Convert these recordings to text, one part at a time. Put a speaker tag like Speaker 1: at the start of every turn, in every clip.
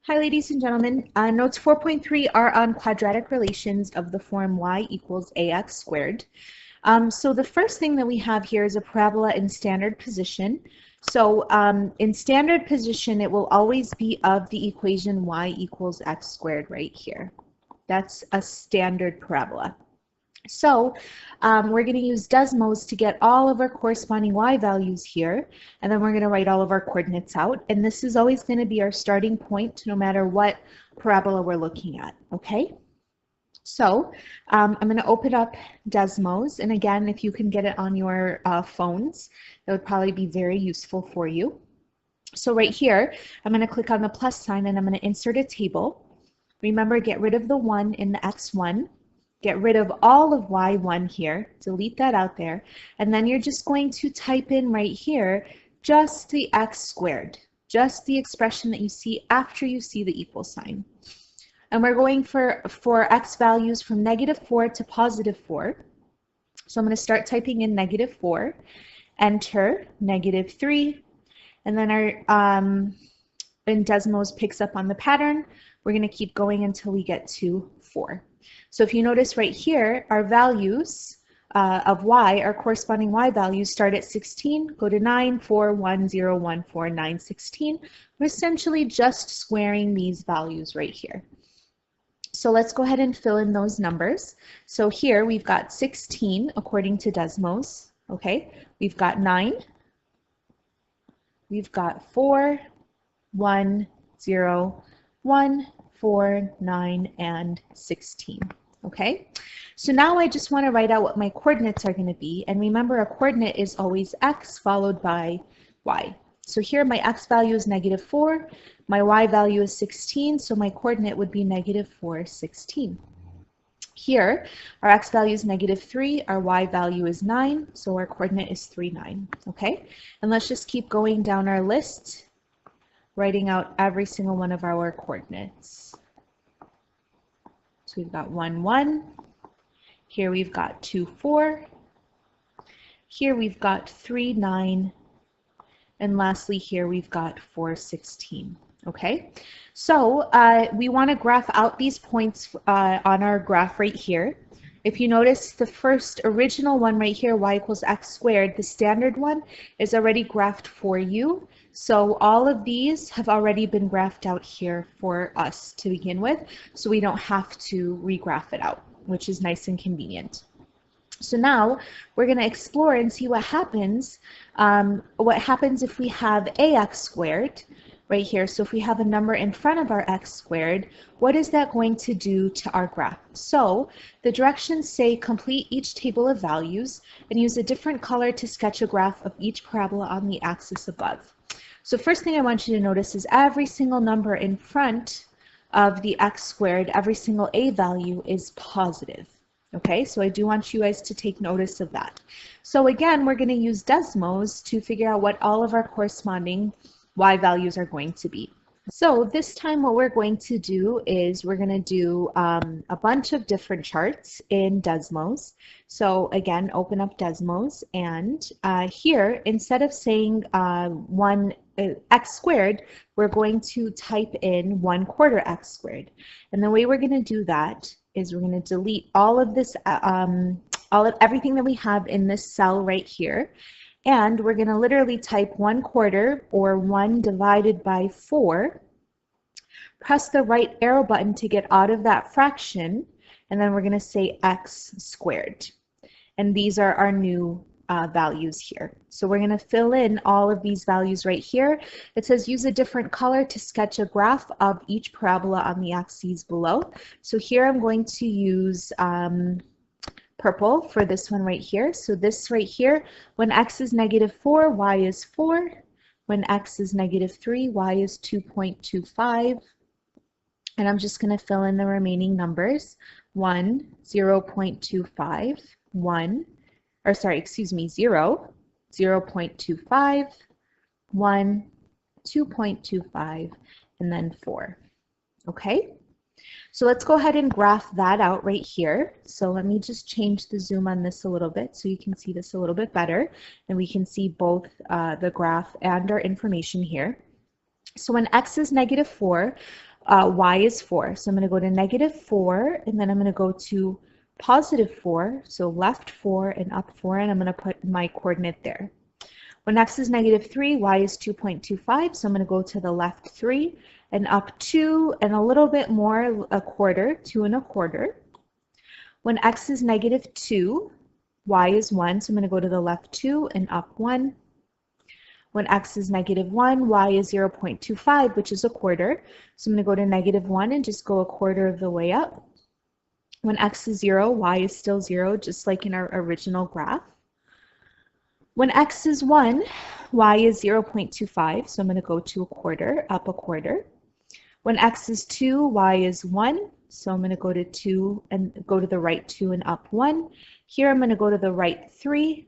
Speaker 1: Hi, ladies and gentlemen. Notes 4.3 are on quadratic relations of the form y equals ax squared. So the first thing that we have here is a parabola in standard position. So in standard position, it will always be of the equation y equals x squared right here. That's a standard parabola. So we're going to use Desmos to get all of our corresponding y values here, and then we're going to write all of our coordinates out. And this is always going to be our starting point no matter what parabola we're looking at, okay? So I'm going to open up Desmos, and again, if you can get it on your phones, that would probably be very useful for you. So right here, I'm going to click on the plus sign, and I'm going to insert a table. Remember, get rid of the 1 in the x1. Get rid of all of y1 here, delete that out there, and then you're just going to type in right here just the x squared, just the expression that you see after you see the equal sign. And we're going for x values from -4 to +4. So I'm going to start typing in -4, enter -3, and then our Desmos picks up on the pattern. We're going to keep going until we get to 4. So if you notice right here, our values of y, our corresponding y values start at 16, go to 9, 4, 1, 0, 1, 4, 9, 16. We're essentially just squaring these values right here. So let's go ahead and fill in those numbers. So here we've got 16 according to Desmos. Okay, we've got 9, we've got 4, 1, 0, 1, 4, 9, and 16. Okay, so now I just want to write out what my coordinates are going to be. And remember, a coordinate is always x followed by y. So here my x value is -4, my y value is 16, so my coordinate would be -4, 16. Here, our x value is -3, our y value is 9, so our coordinate is 3, 9. Okay, and let's just keep going down our list, writing out every single one of our coordinates. So we've got 1, 1. Here we've got 2, 4. Here we've got 3, 9. And lastly, here we've got 4, 16. Okay, so we want to graph out these points on our graph right here. If you notice the first original one right here, y equals x squared, the standard one is already graphed for you. So all of these have already been graphed out here for us to begin with, so we don't have to regraph it out, which is nice and convenient. So now we're going to explore and see what happens if we have ax squared right here. So if we have a number in front of our x squared, what is that going to do to our graph? So the directions say complete each table of values and use a different color to sketch a graph of each parabola on the axis above. So first thing I want you to notice is every single number in front of the x squared, every single a value is positive. Okay, so I do want you guys to take notice of that. So again, we're going to use Desmos to figure out what all of our corresponding y values are going to be. So this time what we're going to do is we're going to do a bunch of different charts in Desmos. So again, open up Desmos, and here, instead of saying x squared, we're going to type in 1/4 x squared. And the way we're going to do that is we're going to delete all of this, everything that we have in this cell right here. And we're going to literally type 1/4 or 1 divided by 4. Press the right arrow button to get out of that fraction, and then we're going to say x squared. And these are our new values here. So we're going to fill in all of these values right here. It says use a different color to sketch a graph of each parabola on the axes below. So here I'm going to use purple for this one right here. So this right here, when x is -4, y is 4. When x is -3, y is 2.25. And I'm just going to fill in the remaining numbers. 1, 0.25, 1, or sorry, excuse me, 0, 0.25, 1, 2.25, and then 4. Okay? So let's go ahead and graph that out right here. So let me just change the zoom on this a little bit so you can see this a little bit better, and we can see both the graph and our information here. So when x is -4, y is 4. So I'm going to go to -4, and then I'm going to go to +4, so left 4 and up 4, and I'm going to put my coordinate there. When x is -3, y is 2.25, so I'm going to go to the left 3 and up 2 and a little bit more, a quarter, 2 1/4. When x is -2, y is 1, so I'm going to go to the left 2 and up 1. When x is -1, y is 0.25, which is a quarter. So I'm going to go to -1 and just go a quarter of the way up. When x is 0, y is still 0, just like in our original graph. When x is 1, y is 0.25, so I'm going to go to a quarter, up a quarter. When x is 2, y is 1, so I'm going to go to 2 and go to the right 2 and up 1. Here I'm going to go to the right 3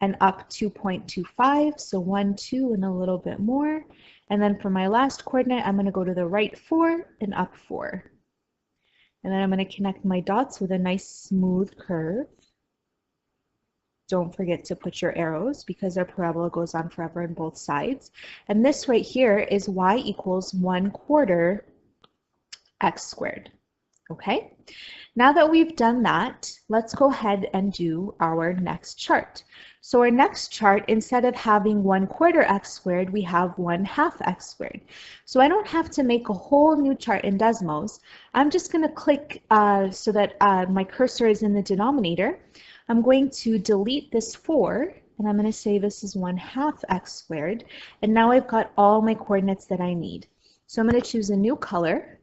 Speaker 1: and up 2.25, so 1, 2, and a little bit more. And then for my last coordinate, I'm going to go to the right 4 and up 4. And then I'm going to connect my dots with a nice smooth curve. Don't forget to put your arrows because our parabola goes on forever on both sides. And this right here is y equals 1/4 x squared. Okay? Now that we've done that, let's go ahead and do our next chart. So our next chart, instead of having 1/4 x squared, we have 1/2 x squared. So I don't have to make a whole new chart in Desmos. I'm just going to click so that my cursor is in the denominator. I'm going to delete this 4, and I'm going to say this is 1/2 x squared. And now I've got all my coordinates that I need. So I'm going to choose a new color,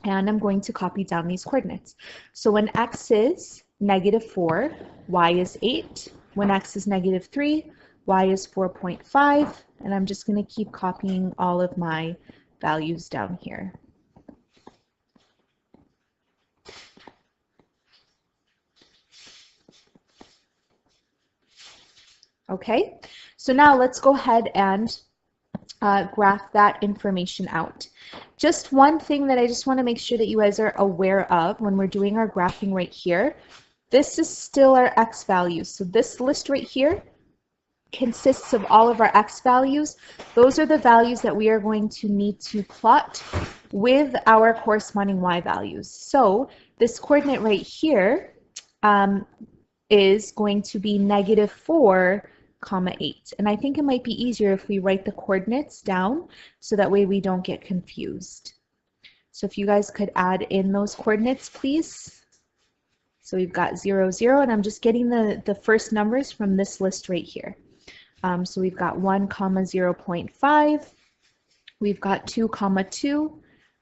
Speaker 1: and I'm going to copy down these coordinates. So when x is -4, y is 8. When x is -3, y is 4.5. And I'm just going to keep copying all of my values down here. Okay, so now let's go ahead and graph that information out. Just one thing that I just want to make sure that you guys are aware of when we're doing our graphing right here. This is still our x values. So this list right here consists of all of our x values. Those are the values that we are going to need to plot with our corresponding y values. So this coordinate right here is going to be -4, 8. And I think it might be easier if we write the coordinates down so that way we don't get confused. So if you guys could add in those coordinates, please. So we've got 0, 0, and I'm just getting the first numbers from this list right here. So we've got 1, 0.5, we've got 2, 2,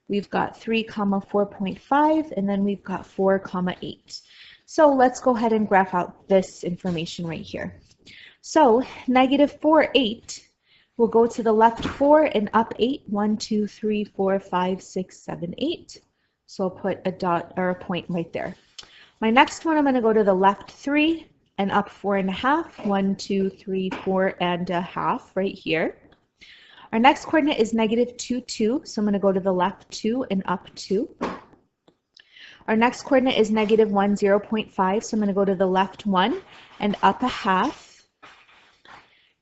Speaker 1: we've got 3, 4.5, and then we've got 4, 8. So let's go ahead and graph out this information right here. So -4, 8 will go to the left 4 and up 8. 1, 2, 3, 4, 5, 6, 7, 8. So I'll put a dot or a point right there. My next one, I'm going to go to the left 3 and up 4.5. 1, 2, 3, 4.5 right here. Our next coordinate is -2, 2. So I'm going to go to the left 2 and up 2. Our next coordinate is -1, 0.5. So I'm going to go to the left 1 and up 1/2.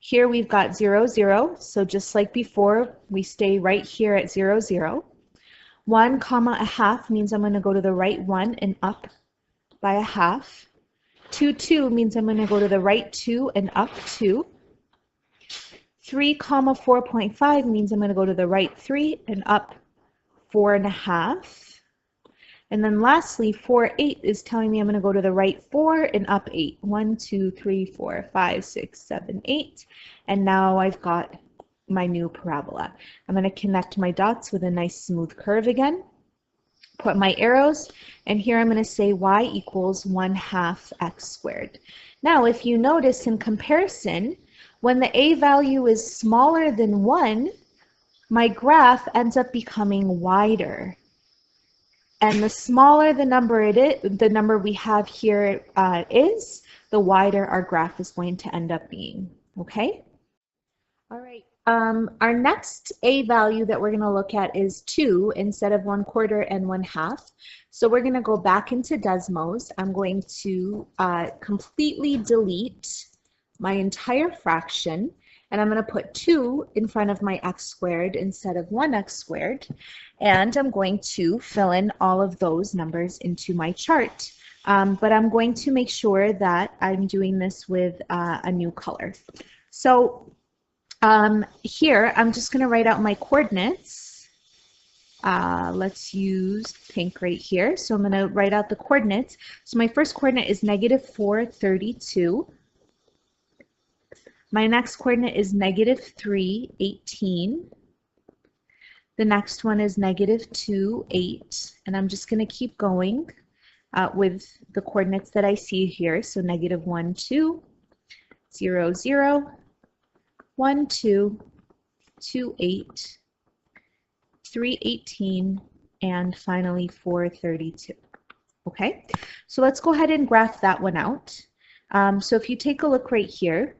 Speaker 1: Here we've got 0, 0. So just like before, we stay right here at 0, 0. 1, 1/2 means I'm going to go to the right 1 and up by 1/2. 2, 2 means I'm going to go to the right 2 and up 2. 3, 4.5 means I'm going to go to the right 3 and up 4.5. And then lastly, 4, 8 is telling me I'm going to go to the right 4 and up 8. 1, 2, 3, 4, 5, 6, 7, 8. And now I've got my new parabola. I'm going to connect my dots with a nice smooth curve again. Put my arrows, and here I'm going to say y equals 1/2 x squared. Now, if you notice in comparison, when the a value is smaller than 1, my graph ends up becoming wider. And the smaller the number the number we have here is, the wider our graph is going to end up being. Okay? All right. Our next a value that we're going to look at is 2 instead of 1/4 and 1/2. So we're going to go back into Desmos. I'm going to completely delete my entire fraction, and I'm going to put 2 in front of my x squared instead of 1x squared, and I'm going to fill in all of those numbers into my chart. But I'm going to make sure that I'm doing this with a new color. So here, I'm just going to write out my coordinates. Let's use pink right here. So I'm going to write out the coordinates. So my first coordinate is -4, 32. My next coordinate is -3, 18. The next one is -2, 8. And I'm just going to keep going with the coordinates that I see here. So -1, 2, 0, 0, 1, 2, 2, 8, 3, 18, and finally 4, 32. Okay, so let's go ahead and graph that one out. So if you take a look right here,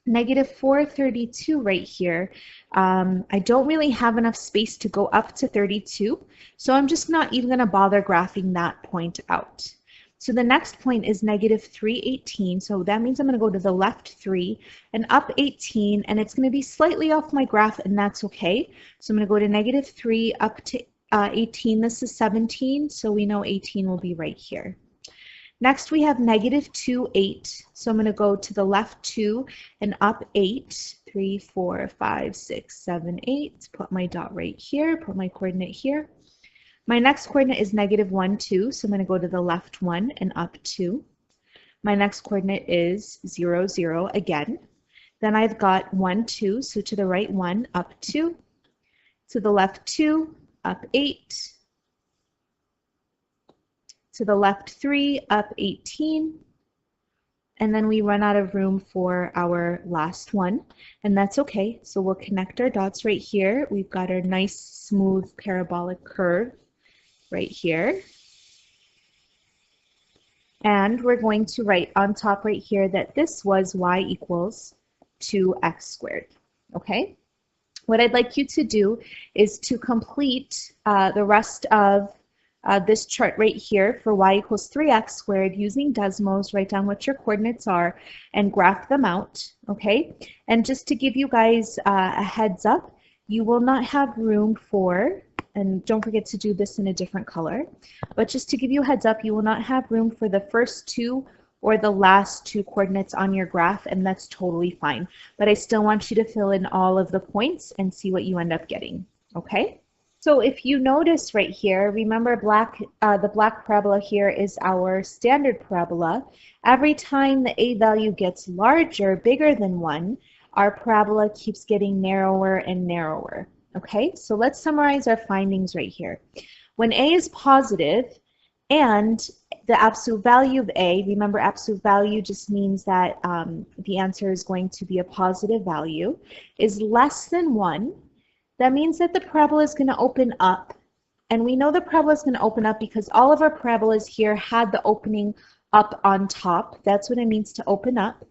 Speaker 1: -4, 32 right here, I don't really have enough space to go up to 32, so I'm just not even going to bother graphing that point out. So the next point is -3, 18, so that means I'm going to go to the left 3 and up 18, and it's going to be slightly off my graph, and that's okay. So I'm going to go to -3 up to 18. This is 17, so we know 18 will be right here. Next we have -2, 8. So I'm going to go to the left 2 and up 8. 3, 4, 5, 6, 7, 8. Put my dot right here, put my coordinate here. My next coordinate is -1, 2. So I'm going to go to the left 1 and up 2. My next coordinate is 0, 0 again. Then I've got 1, 2. So to the right 1, up 2. To the left 2, up 8. To the left 3, up 18, and then we run out of room for our last one, and that's okay. So we'll connect our dots right here. We've got our nice smooth parabolic curve right here, and we're going to write on top right here that this was y equals 2x squared. Okay, what I'd like you to do is to complete the rest of this chart right here for y equals 3x squared using Desmos. Write down what your coordinates are and graph them out, okay? And just to give you guys a heads up, you will not have room for, and don't forget to do this in a different color, but just to give you a heads up, you will not have room for the first 2 or the last 2 coordinates on your graph, and that's totally fine. But I still want you to fill in all of the points and see what you end up getting, okay? So if you notice right here, remember the black parabola here is our standard parabola. Every time the a value gets larger, bigger than 1, our parabola keeps getting narrower and narrower. Okay, so let's summarize our findings right here. When a is positive and the absolute value of a, remember absolute value just means that the answer is going to be a positive value, is less than 1, that means that the parabola is going to open up. And we know the parabola is going to open up because all of our parabolas here had the opening up on top. That's what it means to open up.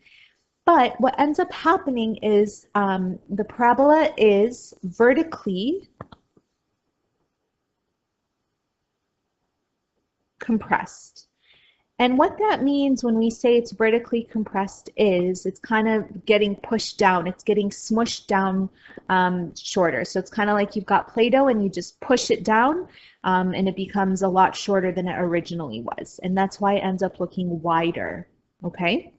Speaker 1: But what ends up happening is the parabola is vertically compressed. And what that means when we say it's vertically compressed is it's kind of getting pushed down. It's getting smushed down shorter. So it's kind of like you've got Play-Doh and you just push it down and it becomes a lot shorter than it originally was. And that's why it ends up looking wider. Okay?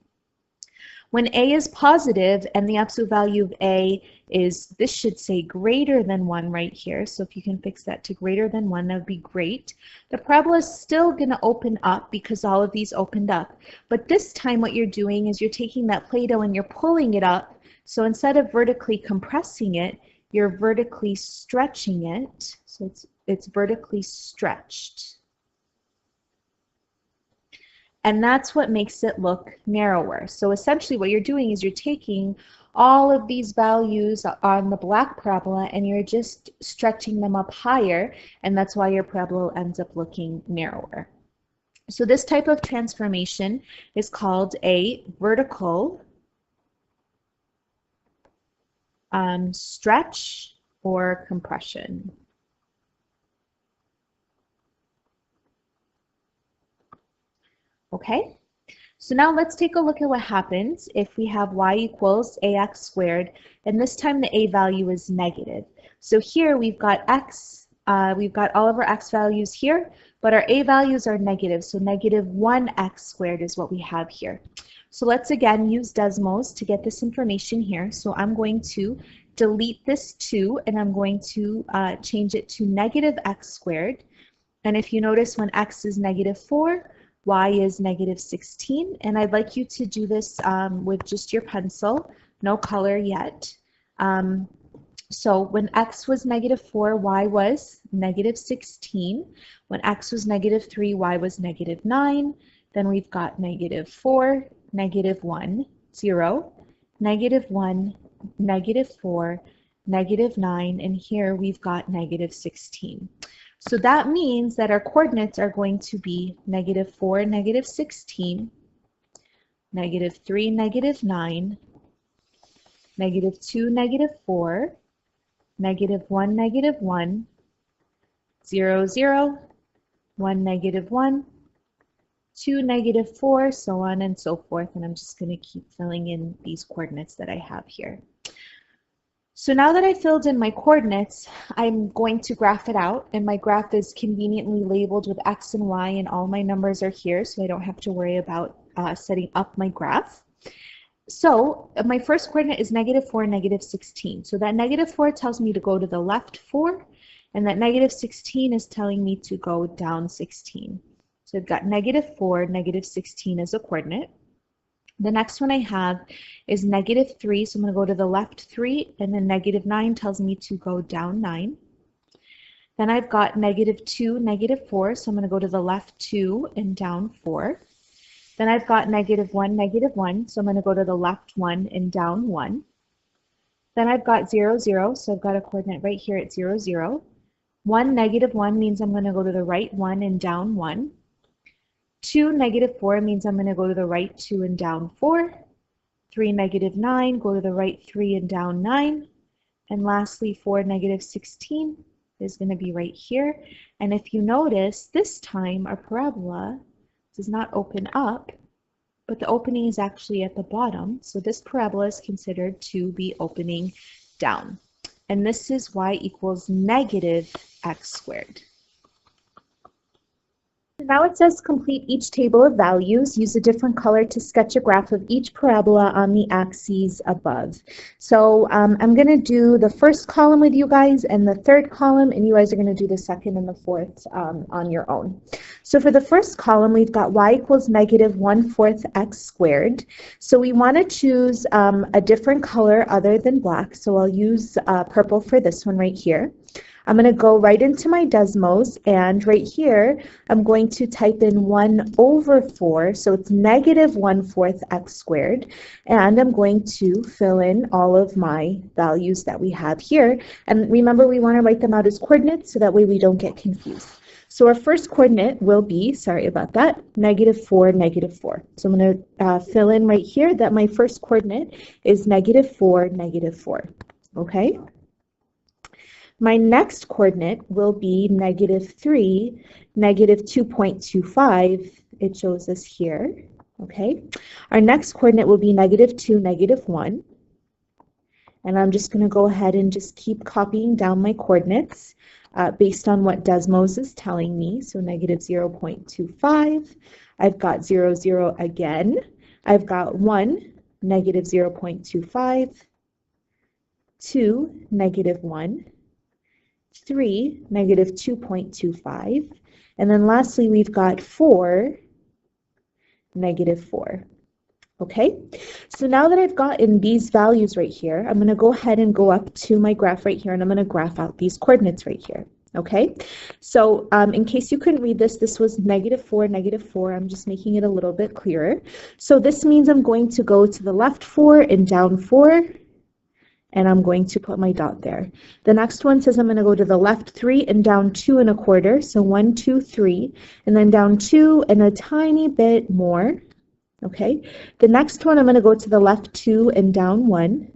Speaker 1: When a is positive and the absolute value of a is, this should say greater than 1 right here. So if you can fix that to greater than 1, that would be great. The parabola is still going to open up because all of these opened up. But this time what you're doing is you're taking that Play-Doh and you're pulling it up. So instead of vertically compressing it, you're vertically stretching it. So it's vertically stretched. And that's what makes it look narrower. So essentially what you're doing is you're taking all of these values on the black parabola and you're just stretching them up higher, and that's why your parabola ends up looking narrower. So this type of transformation is called a vertical stretch or compression. Okay, So now let's take a look at what happens if we have y equals ax squared, and this time the a value is negative. So here we've got x, we've got all of our x values here, but our a values are negative, so negative 1x squared is what we have here. So let's again use Desmos to get this information here. So I'm going to delete this 2, and I'm going to change it to negative x squared. And if you notice, when x is negative 4, y is negative 16, and I'd like you to do this with just your pencil, no color yet. So when x was negative 4, y was negative 16. When x was negative 3, y was negative 9. Then we've got negative 4, negative 1, 0, negative 1, negative 4, negative 9, and here we've got negative 16. So that means that our coordinates are going to be negative 4, negative 16, negative 3, negative 9, negative 2, negative 4, negative 1, negative 1, 0, 0, 1, negative 1, 2, negative 4, so on and so forth. And I'm just going to keep filling in these coordinates that I have here. So now that I filled in my coordinates, I'm going to graph it out, and my graph is conveniently labeled with x and y, and all my numbers are here, so I don't have to worry about setting up my graph. So my first coordinate is negative 4, negative 16. So that negative 4 tells me to go to the left 4, and that negative 16 is telling me to go down 16. So I've got negative 4, negative 16 as a coordinate. The next one I have is negative 3, so I'm going to go to the left 3, and then negative 9 tells me to go down 9. Then I've got negative 2, negative 4, so I'm going to go to the left 2 and down 4. Then I've got negative 1, so I'm going to go to the left 1 and down 1. Then I've got 0, 0, so I've got a coordinate right here at 0, 0. 1, negative 1 means I'm going to go to the right 1 and down 1. 2, negative 4 means I'm going to go to the right 2 and down 4. 3, negative 9, go to the right 3 and down 9. And lastly, 4, negative 16 is going to be right here. And if you notice, this time our parabola does not open up, but the opening is actually at the bottom. So this parabola is considered to be opening down. And this is y equals negative x squared. Now it says complete each table of values. Use a different color to sketch a graph of each parabola on the axes above. So I'm going to do the first column with you guys and the third column, and you guys are going to do the second and the fourth on your own. So for the first column, we've got y equals negative 1/4 x squared. So we want to choose a different color other than black. So I'll use purple for this one right here. I'm going to go right into my Desmos, and right here I'm going to type in 1/4, so it's negative 1/4 x squared, and I'm going to fill in all of my values that we have here. And remember, we want to write them out as coordinates so that way we don't get confused. So our first coordinate will be, sorry about that, negative 4, negative 4. So I'm going to fill in right here that my first coordinate is negative 4, negative 4. Okay? My next coordinate will be negative 3, negative 2.25. It shows us here. Okay. Our next coordinate will be negative 2, negative 1. And I'm just going to go ahead and just keep copying down my coordinates based on what Desmos is telling me. So negative 0.25. I've got 0, 0 again. I've got 1, negative 0.25. 2, negative 1. 3, negative 2.25, and then lastly we've got 4, negative 4. Okay, so now that I've gotten these values right here, I'm going to go ahead and go up to my graph right here, and I'm going to graph out these coordinates right here. Okay, so in case you couldn't read this, this was negative 4, negative 4. I'm just making it a little bit clearer. So this means I'm going to go to the left 4 and down 4. And I'm going to put my dot there. The next one says I'm going to go to the left 3 and down 2.25. So 1, 2, 3, and then down 2 and a tiny bit more. Okay. The next one I'm going to go to the left 2 and down 1.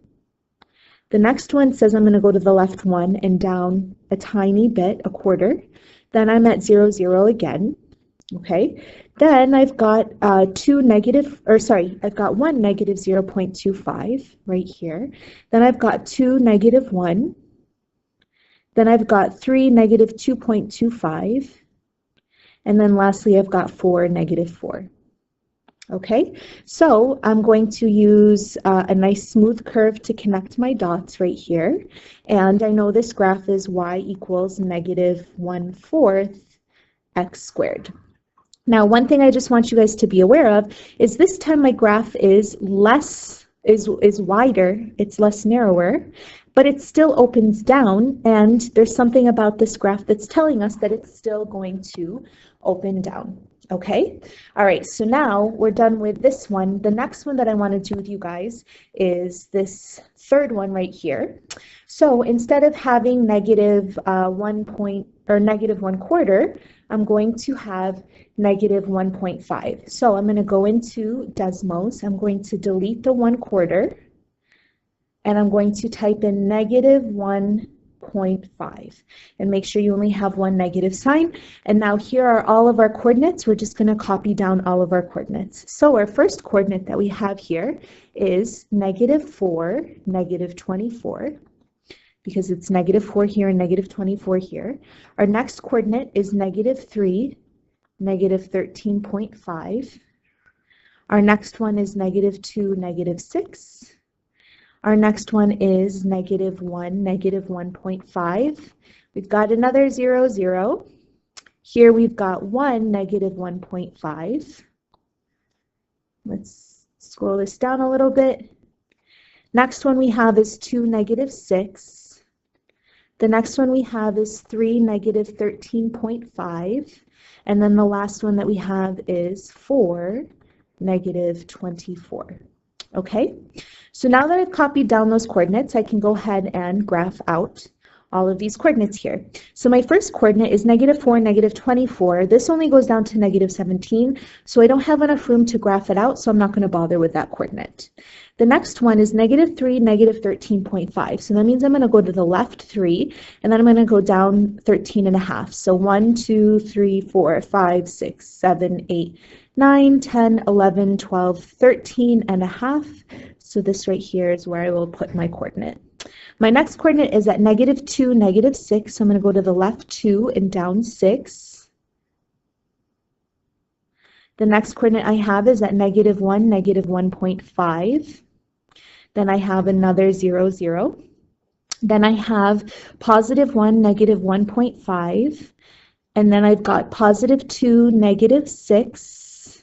Speaker 1: The next one says I'm going to go to the left 1 and down a tiny bit, 1/4. Then I'm at 0, 0 again. Okay, then I've got I've got 1 negative 0.25 right here. Then I've got 2 negative 1. Then I've got 3 negative 2.25. And then lastly, I've got 4 negative 4. Okay, so I'm going to use a nice smooth curve to connect my dots right here. And I know this graph is y equals negative 1/4 x squared. Now, one thing I just want you guys to be aware of is this time my graph is wider, it's less narrower, but it still opens down, and there's something about this graph that's telling us that it's still going to open down. Okay? All right, so now we're done with this one. The next one that I want to do with you guys is this third one right here. So instead of having negative negative 1/4, I'm going to have negative 1.5. So I'm going to go into Desmos. I'm going to delete the 1/4, and I'm going to type in negative 1.5. And make sure you only have one negative sign. And now here are all of our coordinates. We're just going to copy down all of our coordinates. So our first coordinate that we have here is negative 4, negative 24. Because it's negative 4 here and negative 24 here. Our next coordinate is negative 3, negative 13.5. Our next one is negative 2, negative 6. Our next one is negative 1, negative 1.5. We've got another 0, 0. Here we've got 1, negative 1.5. Let's scroll this down a little bit. Next one we have is 2, negative 6. The next one we have is 3, negative 13.5. And then the last one that we have is 4, negative 24. Okay, so now that I've copied down those coordinates, I can go ahead and graph out all of these coordinates here. So my first coordinate is negative 4, negative 24. This only goes down to negative 17, so I don't have enough room to graph it out, so I'm not going to bother with that coordinate. The next one is negative 3, negative 13.5. So that means I'm going to go to the left 3, and then I'm going to go down 13.5. So 1, 2, 3, 4, 5, 6, 7, 8, 9, 10, 11, 12, 13.5. So this right here is where I will put my coordinate. My next coordinate is at negative 2, negative 6. So I'm going to go to the left 2 and down 6. The next coordinate I have is at negative 1, negative 1.5. Then I have another 0, 0. Then I have positive 1, negative 1.5. And then I've got positive 2, negative 6.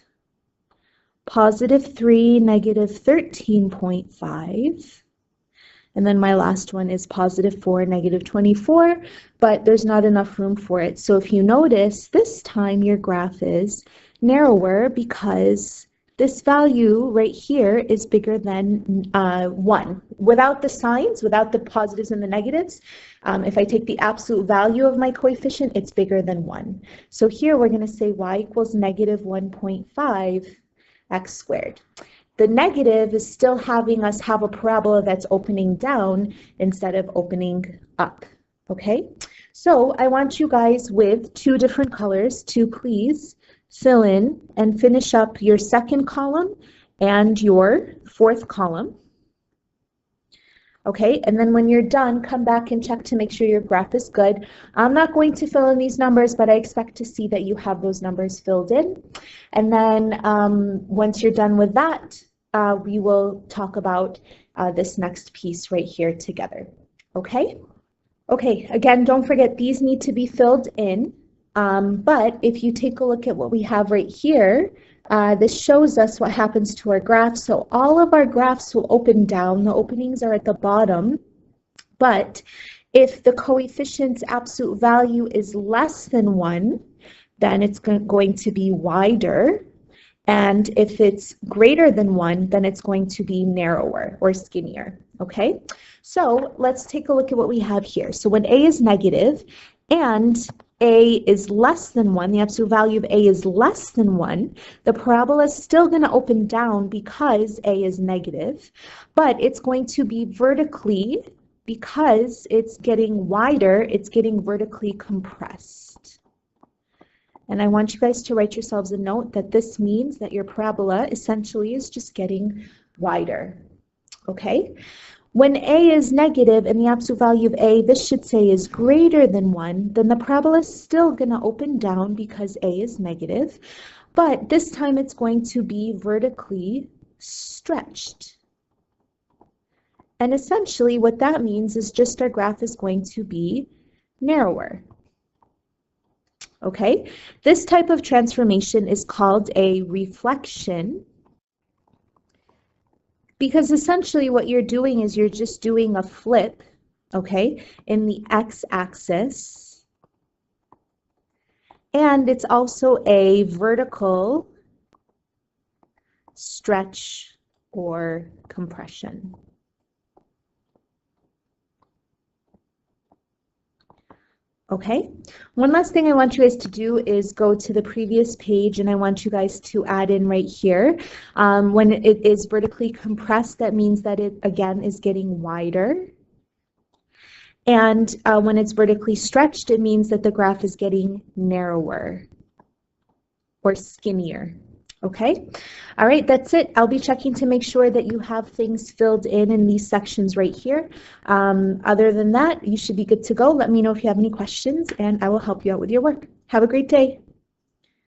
Speaker 1: Positive 3, negative 13.5. And then my last one is positive 4, negative 24, but there's not enough room for it. So if you notice, this time your graph is narrower because this value right here is bigger than 1. Without the signs, without the positives and the negatives, if I take the absolute value of my coefficient, it's bigger than 1. So here we're going to say y equals negative 1.5 x squared. The negative is still having us have a parabola that's opening down instead of opening up, okay? So I want you guys with 2 different colors to please fill in and finish up your second column and your fourth column. Okay, and then when you're done, come back and check to make sure your graph is good. I'm not going to fill in these numbers, but I expect to see that you have those numbers filled in. And then once you're done with that, we will talk about this next piece right here together. Okay? Okay, again, don't forget these need to be filled in. But if you take a look at what we have right here, this shows us what happens to our graph. So all of our graphs will open down. The openings are at the bottom. But if the coefficient's absolute value is less than 1, then it's going to be wider. And if it's greater than 1, then it's going to be narrower or skinnier. Okay? So let's take a look at what we have here. So when a is negative and a is less than 1, the absolute value of a is less than 1, the parabola is still going to open down because a is negative, but it's going to be vertically, because it's getting wider, it's getting vertically compressed. And I want you guys to write yourselves a note that this means that your parabola essentially is just getting wider. Okay? When a is negative and the absolute value of a, this should say is greater than 1, then the parabola is still going to open down because a is negative, but this time it's going to be vertically stretched. And essentially what that means is just our graph is going to be narrower. Okay? This type of transformation is called a reflection, because essentially what you're doing is you're just doing a flip, okay, in the x-axis. And it's also a vertical stretch or compression. Okay, one last thing I want you guys to do is go to the previous page, and I want you guys to add in right here. When it is vertically compressed, that means that it again is getting wider. And when it's vertically stretched, it means that the graph is getting narrower or skinnier. Okay, all right, that's it. I'll be checking to make sure that you have things filled in these sections right here. Other than that, you should be good to go. Let me know if you have any questions, and I will help you out with your work. Have a great day.